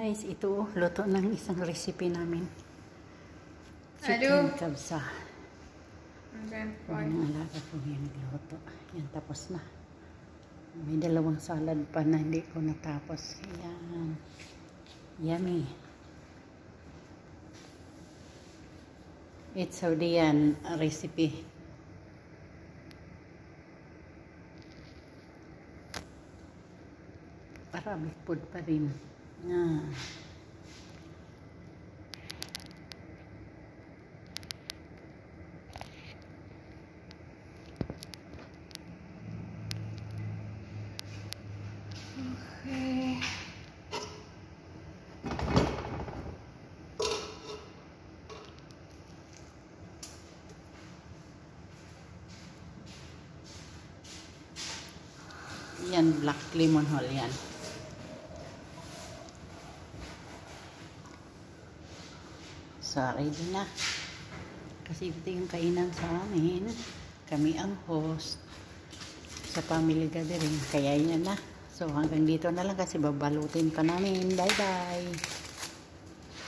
Guys, ito luto ng isang recipe namin. Chicken kabsa. Yan ang alaga ko yung nagluto. Yan, tapos na. May dalawang salad pa na hindi ko natapos. Yan. Yummy. It's Saudian recipe. Arabic food pa rin. Yan. Okay. Yan, black lemon whole yan. So, ready na. Kasi ito yung kainan sa amin. Kami ang host sa family gathering. Kaya yan na. So, hanggang dito na lang kasi babalutin pa namin. Bye-bye!